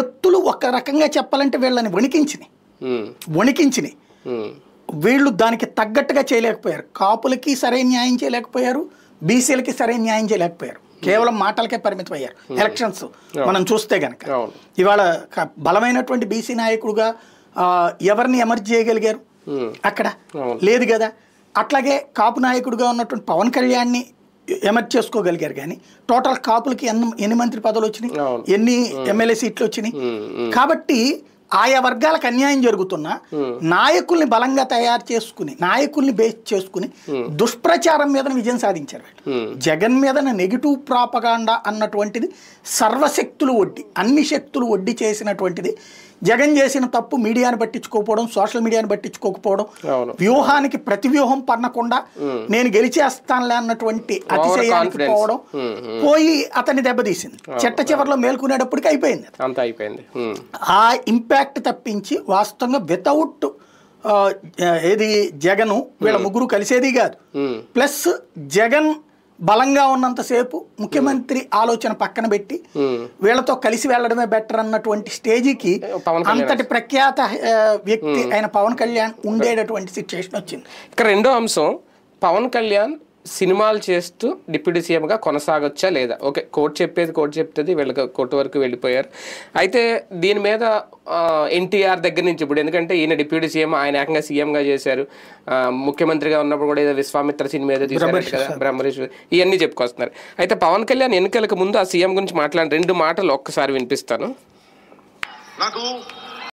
ఎత్తులు ఒక రకంగా చెప్పాలంటే వీళ్ళని వణికించినాయి. వీళ్ళు దానికి తగ్గట్టుగా చేయలేకపోయారు. కాపులకి సరైన న్యాయం చేయలేకపోయారు, బీసీలకి సరైన న్యాయం చేయలేకపోయారు. కేవలం మాటలకే పరిమితం అయ్యారు. ఎలక్షన్స్ మనం చూస్తే గనక ఇవాళ బలమైనటువంటి బీసీ నాయకుడుగా ఎవరిని ఎమర్జ్ చేయగలిగారు? అక్కడ లేదు కదా. అట్లాగే కాపు నాయకుడిగా ఉన్నటువంటి పవన్ కళ్యాణ్ని ఎమర్జ్ చేసుకోగలిగారు. కానీ టోటల్ కాపులకి ఎన్ని మంత్రి పదవులు వచ్చినాయి, ఎన్ని ఎమ్మెల్యే సీట్లు వచ్చినాయి? కాబట్టి ఆయా వర్గాలకు అన్యాయం జరుగుతున్నా నాయకుల్ని బలంగా తయారు చేసుకుని, నాయకుల్ని బేస్ చేసుకుని దుష్ప్రచారం మీద విజయం సాధించారు. జగన్ మీద నెగిటివ్ ప్రాపగాండా అన్నటువంటిది సర్వశక్తులు ఒడ్డి, అన్ని శక్తులు ఒడ్డి చేసినటువంటిది. జగన్ చేసిన తప్పు మీడియాని పట్టించుకోకపోవడం, సోషల్ మీడియాని పట్టించుకోకపోవడం, వ్యూహానికి ప్రతి వ్యూహం పన్నకుండా నేను గెలిచేస్తానులే అన్నటువంటి అతిశయానికి పోవడం పోయి అతన్ని దెబ్బతీసింది. చెట్ట చివరిలో మేల్కొనేటప్పటికి అయిపోయింది. ఆ ఇంపాక్ట్ తప్పించి వాస్తవంగా వితౌట్ ఏది జగన్ వీళ్ళ ముగ్గురు కలిసేది కాదు. ప్లస్ జగన్ బలంగా ఉన్నంతసేపు ముఖ్యమంత్రి ఆలోచన పక్కన పెట్టి వీళ్ళతో కలిసి వెళ్ళడమే బెటర్ అన్నటువంటి స్టేజికి అంతటి ప్రఖ్యాత వ్యక్తి అయిన పవన్ కళ్యాణ్ ఉండేటటువంటి సిచ్యువేషన్ వచ్చింది. ఇక రెండో అంశం, పవన్ కళ్యాణ్ సినిమాలు చేస్తూ డిప్యూటీ సీఎంగా కొనసాగొచ్చా లేదా? ఓకే, కోర్టు చెప్తుంది, వీళ్ళకి కోర్టు వరకు వెళ్ళిపోయారు. అయితే దీని మీద ఎన్టీఆర్ దగ్గర నుంచి ఇప్పుడు, ఎందుకంటే ఈయన డిప్యూటీ సీఎం, ఆయన ఏకంగా సీఎంగా చేశారు, ముఖ్యమంత్రిగా ఉన్నప్పుడు కూడా ఏదో విశ్వామిత్ర సినిమా ఏదో తీశారు కదా, బ్రహ్మరీష్, ఇవన్నీ చెప్పుకొస్తున్నారు. అయితే పవన్ కళ్యాణ్ ఎన్నికలకు ముందు ఆ సీఎం గురించి మాట్లాడిన 2 మాటలు ఒక్కసారి వినిపిస్తాను. నాకు